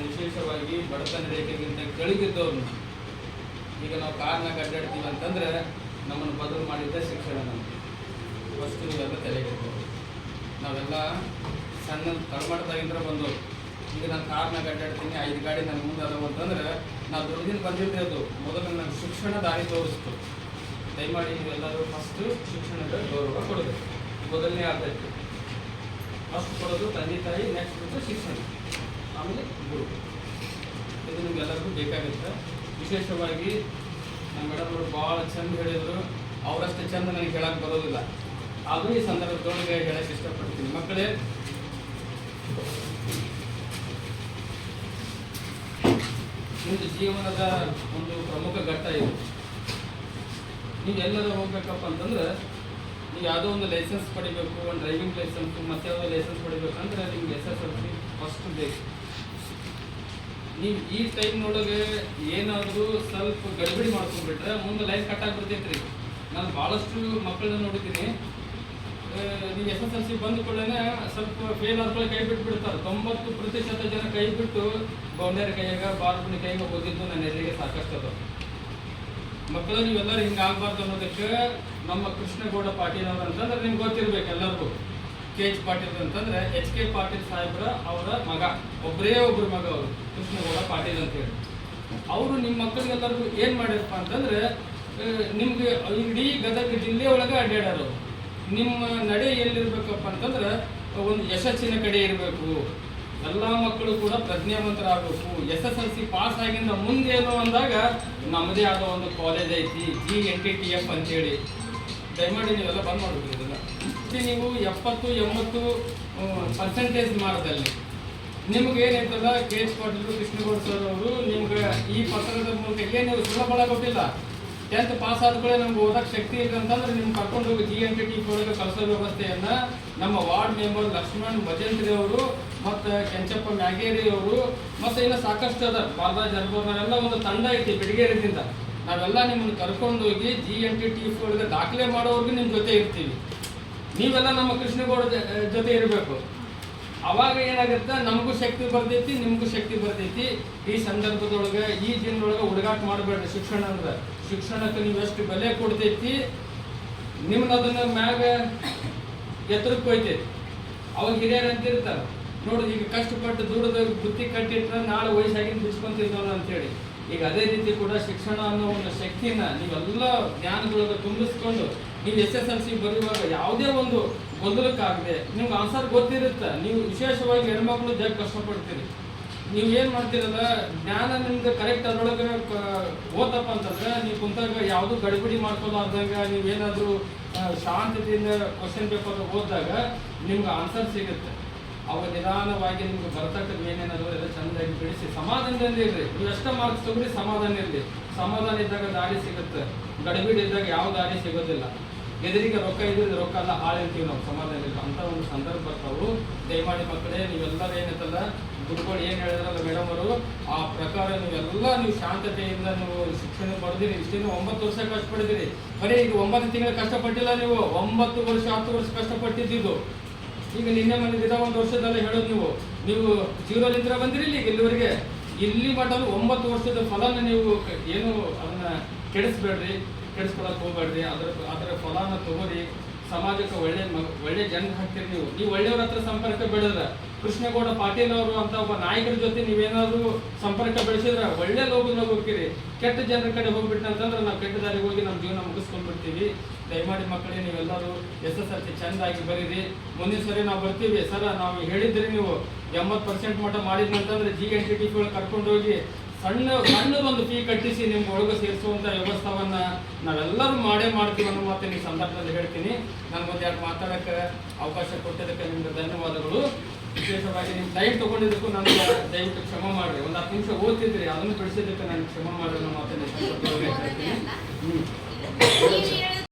ವಿಶೇಷವಾಗಿ ಬಡತನ ರೇಖೆಗಿಂತ ಕೆಳಗಿದ್ದವ್ರನ್ನ ಈಗ ನಾವು ಕಾರ್ನಾಗ ಅಡ್ಡಾಡ್ತೀವಿ ಅಂತಂದ್ರೆ ನಮ್ಮನ್ನು ಬದಲು ಮಾಡಿದ್ದ ಶಿಕ್ಷಣ ನಮಗೆ ಫಸ್ಟ್ ನೀವೆಲ್ಲ ತಲೆಗೆಡ್ಬೋದು. ನಾವೆಲ್ಲ ಸಣ್ಣ ತಳಮಟ್ಟದಾಗಿಂದ ಬಂದವರು. ಈಗ ನಾನು ಕಾರ್ನಾಗ ಅಡ್ಡಾಡ್ತೀನಿ, 5 ಗಾಡಿ ನನ್ನ ಮುಂದೆ ಅದಾವ ಅಂತಂದ್ರೆ ನಾವು ದುಡ್ದಿನ ಬಂದಿದ್ದೆ. ಅದು ಮೊದಲು ನನಗೆ ಶಿಕ್ಷಣ ದಾರಿ ತೋರಿಸ್ತು. ದಯಮಾಡಿ ನೀವೆಲ್ಲರೂ ಫಸ್ಟು ಶಿಕ್ಷಣದ ಗೌರವ ಕೊಡಬೇಕು. ಮೊದಲನೇ ಆದೈತಿ ಫಸ್ಟ್ ಕೊಡೋದು ತಂದೆ ತಾಯಿ, ನೆಕ್ಸ್ಟ್ ಶಿಕ್ಷಣ, ಆಮೇಲೆ ಗುರು. ಇದು ನಿಮ್ಗೆಲ್ಲರಿಗೂ ಬೇಕಾಗುತ್ತೆ. ವಿಶೇಷವಾಗಿ ನಮ್ಮ ಮೇಡಮ್ ಅವರು ಭಾಳ ಚಂದ ಹೇಳಿದರು. ಅವರಷ್ಟು ಚಂದ ನನಗೆ ಹೇಳಕ್ಕೆ ಬರೋದಿಲ್ಲ. ಆದರೂ ಈ ಸಂದರ್ಭದೊಳಗೆ ಹೇಳಕ್ಕೆ ಇಷ್ಟಪಡ್ತೀನಿ. ಮಕ್ಕಳೇ, ನಿಮ್ಮದು ಜೀವನದ ಒಂದು ಪ್ರಮುಖ ಘಟ್ಟ ಇದು. ನೀವು ಎಲ್ಲರೂ ಹೋಗ್ಬೇಕಪ್ಪ ಅಂತಂದ್ರೆ ನೀವು ಯಾವುದೋ ಒಂದು ಲೈಸೆನ್ಸ್ ಪಡಿಬೇಕು, ಒಂದು ಡ್ರೈವಿಂಗ್ ಲೈಸೆನ್ಸ್, ಮತ್ತೆ ಯಾವುದೋ ಲೈಸೆನ್ಸ್ ಪಡಿಬೇಕಂದ್ರೆ ನಿಮ್ಗೆ SSLC ಫಸ್ಟ್ ಬೇಕು. ನೀವು ಈ ಟೈಮ್ನೊಳಗೆ ಏನಾದರೂ ಸ್ವಲ್ಪ ಗಡಿಬಿಡಿ ಮಾಡ್ಕೊಂಡ್ಬಿಟ್ರೆ ಮುಂದೆ ಲೈಫ್ ಕಟ್ಟಾಗಿ ಬಿಡ್ತೈತ್ರಿ. ನಾನು ಭಾಳಷ್ಟು ಮಕ್ಕಳನ್ನ ನೋಡಿದ್ದೀನಿ. ನೀವು SSLC ಬಂದ ಕೂಡಲೇ ಸ್ವಲ್ಪ ಫೇಲ್ ಆದ್ಮೇಲೆ ಕೈ ಬಿಟ್ಬಿಡ್ತಾರೆ. 90% ಜನ ಕೈ ಬಿಟ್ಟು ಬೌಂಡರಿ ಕೈಯಾಗ ಬಾರ್ಬುಣಿ ಕೈಗೆ ಓದಿದ್ದು ನನ್ನ ಎದುರಿಗೆ ಸಾಕಷ್ಟು ಅದ. ಮಕ್ಕಳು ನೀವೆಲ್ಲರೂ ಹಿಂಗೆ ಆಗಬಾರ್ದು ಅನ್ನೋದಕ್ಕೆ ನಮ್ಮ ಕೃಷ್ಣಗೌಡ ಪಾಟೀಲ್ ಅವರು ಅಂತಂದ್ರೆ ನಿಮ್ಗೆ ಗೊತ್ತಿರ್ಬೇಕು ಎಲ್ಲರಿಗೂ. KH ಪಾಟೀಲ್ ಅಂತಂದ್ರೆ HK ಪಾಟೀಲ್ ಸಾಹೇಬ್ರ ಅವರ ಮಗ, ಒಬ್ಬರೇ ಒಬ್ಬರು ಮಗ ಅವರು, ಕೃಷ್ಣಗೌಡ ಪಾಟೀಲ್ ಅಂತೇಳಿ. ಅವರು ನಿಮ್ಮ ಮಕ್ಕಳಿಗೆಲ್ಲರಿಗೂ ಏನು ಮಾಡಿರಪ್ಪ ಅಂತಂದ್ರೆ ನಿಮ್ಗೆ ಇಡೀ ಗದಗ ಜಿಲ್ಲೆ ಒಳಗೆ ಅಡ್ಡಾಡೋರು. ನಿಮ್ಮ ನಡೆ ಎಲ್ಲಿರ್ಬೇಕಪ್ಪ ಅಂತಂದ್ರೆ ಒಂದು ಯಶಸ್ಸಿನ ಕಡೆ ಇರಬೇಕು. ಎಲ್ಲ ಮಕ್ಕಳು ಕೂಡ ಪ್ರಜ್ಞಾವಂತರಾಗಬೇಕು. SSLC ಪಾಸ್ ಆಗಿಂದ ಮುಂದೇನು ಅಂದಾಗ ನಮ್ಮದೇ ಆದ ಒಂದು ಕಾಲೇಜ್ ಐತಿ, GNTTF ಅಂತೇಳಿ. ದಯಮಾಡಿ ನೀವೆಲ್ಲ ಬಂದ್ ಮಾಡಬೇಕು. ಇದೆಲ್ಲ ನೀವು 70-80% ಮಾರ್ಕ್ದಲ್ಲಿ ನಿಮ್ಗೆ ಏನೈತಲ್ಲ, KH ಪಾಟೀಲ್ ಕೃಷ್ಣಗೌಡ ಸರ್ ಅವರು ನಿಮ್ಗೆ ಈ ಪತ್ರದ ಮೂಲಕ ಏನು ಸುಲಭ ಕೊಟ್ಟಿಲ್ಲ. 10th ಪಾಸ್ ಆದ್ಮೇಲೆ ನಮ್ಗೆ ಓದಕ್ಕೆ ಶಕ್ತಿ ಇದೆ ಅಂತಂದ್ರೆ ನಿಮ್ಗೆ ಕರ್ಕೊಂಡು ಹೋಗಿ GNTTF ಒಳಗೆ ಕಳಿಸೋ ವ್ಯವಸ್ಥೆಯನ್ನ ನಮ್ಮ ವಾರ್ಡ್ ಮೆಂಬರ್ ಲಕ್ಷ್ಮಣ್ ಭಜಂತ್ರಿ ಅವರು ಮತ್ತು ಕೆಂಚಪ್ಪ ಮ್ಯಾಗೇರಿ ಅವರು ಮತ್ತು ಇನ್ನು ಸಾಕಷ್ಟು ಅದ ಬಾಲರಾಜ್ ಅರ್ಬೋರ್ನೆಲ್ಲ ಒಂದು ತಂಡ ಐತಿ ಬಿಡಿಗೇರಿದಿಂದ. ನಾವೆಲ್ಲ ನಿಮ್ಮನ್ನು ಕರ್ಕೊಂಡು ಹೋಗಿ GNTTF ಒಳಗೆ ದಾಖಲೆ ಮಾಡೋರ್ಗು ನಿಮ್ಮ ಜೊತೆ ಇರ್ತೀವಿ. ನೀವೆಲ್ಲ ನಮ್ಮ ಕೃಷ್ಣಗೌಡ ಜೊತೆ ಇರಬೇಕು. ಅವಾಗ ಏನಾಗುತ್ತೆ, ನಮಗೂ ಶಕ್ತಿ ಬರ್ತೈತಿ, ನಿಮಗೂ ಶಕ್ತಿ ಬರ್ತೈತಿ. ಈ ಸಂದರ್ಭದೊಳಗೆ ಈ ದಿನದೊಳಗೆ ಹುಡುಗಾಟ ಮಾಡಬೇಡ್ರಿ. ಶಿಕ್ಷಣ ಅಂದ್ರೆ ಶಿಕ್ಷಣಕ್ಕೆ ನೀವು ಎಷ್ಟು ಬೆಲೆ ಕೊಡ್ತೈತಿ, ನಿಮ್ಗೆ ಅದನ್ನ ಮ್ಯಾಗ ಎತ್ತರಕ್ಕೆ ಹೋಯ್ತೈತಿ. ಅವಾಗ ಹಿರಿಯರು ಅಂತಿರ್ತಾರೆ ನೋಡಿ, ಈಗ ಕಷ್ಟಪಟ್ಟು ದುಡ್ದು ಬುತ್ತಿ ಕಟ್ಟಿಟ್ರೆ ನಾಳೆ ವಯಸ್ಸಾಗಿದ್ದು ಬಿಚ್ಕೊಂತಿದ್ದವನ ಅಂತೇಳಿ. ಈಗ ಅದೇ ರೀತಿ ಕೂಡ ಶಿಕ್ಷಣ ಅನ್ನೋ ಒಂದು ಶಕ್ತಿನ ನೀವೆಲ್ಲ ಜ್ಞಾನದೊಳಗೆ ತುಂಬಿಸ್ಕೊಂಡು ನೀವು SSLC ಬರೆಯುವಾಗ ಯಾವುದೇ ಒಂದು ಗೊಂದಲಕ್ಕಾಗದೆ ನಿಮ್ಗೆ ಆನ್ಸರ್ ಗೊತ್ತಿರುತ್ತೆ. ನೀವು ವಿಶೇಷವಾಗಿ ಹೆಣ್ಮಕ್ಳು ಜಾಗ ಕಷ್ಟಪಡ್ತೀರಿ. ನೀವು ಏನು ಮಾಡ್ತೀರಲ್ಲ, ಜ್ಞಾನ ನಿಮ್ಗೆ ಕರೆಕ್ಟ್ ಅದರೊಳಗೆ ಓದಪ್ಪ ಅಂತಂದ್ರೆ ನೀವು ಕುಂತಾಗ ಯಾವುದೂ ಗಡಿಬಿಡಿ ಮಾಡ್ಕೊಳ್ಳಾರ್ದಾಗ ನೀವೇನಾದರೂ ಶಾಂತತೆಯಿಂದ ಕ್ವಶನ್ ಪೇಪರ್ ಓದಿದಾಗ ನಿಮ್ಗೆ ಆನ್ಸರ್ ಸಿಗುತ್ತೆ. ಅವಾಗ ನಿಧಾನವಾಗಿ ನಿಮ್ಗೆ ಬರ್ತಕ್ಕಂಥ ಏನೇನಾದ್ರು ಎಲ್ಲ ಚೆಂದಾಗಿ ಬಿಡಿಸಿ ಸಮಾಧಾನದಿಂದ ಇರ್ರಿ. ನೀವು ಎಷ್ಟೇ ಮಾರ್ಕ್ಸ್ ತಗೊಳ್ಳಿ, ಸಮಾಧಾನ ಇರಲಿ. ಸಮಾಧಾನ ಇದ್ದಾಗ ದಾರಿ ಸಿಗುತ್ತೆ, ಗಡಿಬಿಡಿ ಇದ್ದಾಗ ಯಾವ ದಾರಿ ಸಿಗೋದಿಲ್ಲ. ಎದುರಿಗೆ ರೊಕ್ಕ ಇದ್ರೆ ರೊಕ್ಕ ಎಲ್ಲ ಹಾಳಿರ್ತೀವಿ ನಾವು, ಸಮಾಧಾನ ಇಲ್ಲ ಅಂತ ಒಂದು ಸಂದರ್ಭ ಬರ್ತಾವು. ದಯಮಾಡಿ ಮಕ್ಕಳೇ, ನೀವೆಲ್ಲರೂ ಏನೈತಲ್ಲ ಗುರುಗಳು ಏನು ಹೇಳಿದ್ರಲ್ಲ ಮೇಡಮ್ ಅವರು, ಆ ಪ್ರಕಾರ ನೀವು ಶಾಂತತೆಯಿಂದ ನೀವು ಶಿಕ್ಷಣ ಪಡೆದಿರಿ. ಇಷ್ಟೇನು 9 ವರ್ಷ ಕಷ್ಟಪಡಿದಿರಿ. ಬರೀ ಈಗ 9 ತಿಂಗಳು ಕಷ್ಟಪಟ್ಟಿಲ್ಲ, ನೀವು 9 ವರ್ಷ 10 ವರ್ಷ ಕಷ್ಟಪಟ್ಟಿದ್ದು. ಈಗ ನಿನ್ನೆ ಮನೆದಿದ್ದ 1 ವರ್ಷದಲ್ಲ ಹೇಳೋದು. ನೀವು ಜೀರೋಲಿಂದ ಬಂದಿರಿ ಇಲ್ಲಿವರೆಗೆ. ಇಲ್ಲಿ ಮಟ್ಟ 9 ವರ್ಷದ ಫಲನ ನೀವು ಏನು ಅದನ್ನ ಕೆಡಿಸ್ಕೊಳಕ್ ಹೋಗ್ಬೇಡ್ರಿ. ಅದರ ಫಲನ ತಗೋರಿ. ಸಮಾಜಕ್ಕೆ ಒಳ್ಳೆ ಜನ ಹಾಕ್ತೀರಿ. ನೀವು ಒಳ್ಳೆಯವ್ರ ಹತ್ರ ಸಂಪರ್ಕ ಬೆಳೆದ್ರೆ, ಕೃಷ್ಣಗೌಡ ಪಾಟೀಲ್ ಅವರು ಅಂತ ಒಬ್ಬ ನಾಯಕರ ಜೊತೆ ನೀವೇನಾದ್ರು ಸಂಪರ್ಕ ಬೆಳೆಸಿದ್ರೆ ಒಳ್ಳೆ ಲೋಕದಾಗ ಹೋಗ್ತೀರಿ. ಕೆಟ್ಟ ಜನರ ಕಡೆ ಹೋಗ್ಬಿಟ್ಟು ಅಂತಂದ್ರೆ ನಾವು ಕೆಟ್ಟ ದಾರಿಗೆ ಹೋಗಿ ನಮ್ಮ ಜೀವನ ಮುಗಿಸ್ಕೊಂಡ್ಬಿಡ್ತೀವಿ. ದಯಮಾಡಿ ಮಕ್ಕಳೇ, ನೀವೆಲ್ಲರೂ SSLC ಚೆಂದಾಗಿ ಬರೀರಿ. ಮುಂದಿನ ಸರಿ ನಾವು ಬರ್ತೀವಿ ಸರ್, ನಾವು ಹೇಳಿದ್ರಿ ನೀವು 80% ಮಟ್ಟ ಮಾಡಿದ್ನಂತಂದ್ರೆ GNTTF ಒಳಗೆ ಕರ್ಕೊಂಡು ಹೋಗಿ ಸಣ್ಣದೊಂದು ಫೀ ಕಟ್ಟಿಸಿ ನಿಮ್ಗೆ ಒಳಗೆ ಸೇರಿಸುವಂಥ ವ್ಯವಸ್ಥೆವನ್ನ ನಾವೆಲ್ಲರೂ ಮಾಡ್ತೀವಿ ಅನ್ನೋ ಮಾತು ಈ ಸಂದರ್ಭದಲ್ಲಿ ಹೇಳ್ತೀನಿ. ನನಗೊಂದು 2 ಮಾತಾಡೋಕ್ಕೆ ಅವಕಾಶ ಕೊಟ್ಟಿದ್ದಕ್ಕೆ ನಿಮ್ಗೆ ಧನ್ಯವಾದಗಳು. ವಿಶೇಷವಾಗಿ ನಿಮ್ಮ ಟೈಮ್ ತೊಗೊಂಡಿದ್ದಕ್ಕೂ ನನಗೆ ದಯವಿಟ್ಟು ಕ್ಷಮ ಮಾಡಿರಿ. ಒಂದು 10 ನಿಮಿಷ ಓದ್ತಿದ್ರಿ, ಅದನ್ನು ಬಿಡಿಸಿದ್ದಕ್ಕೆ ನನಗೆ ಕ್ಷಮ ಮಾಡಿರಿ ಅನ್ನೋ ಮಾತನ್ನು ಹೇಳ್ತೀನಿ.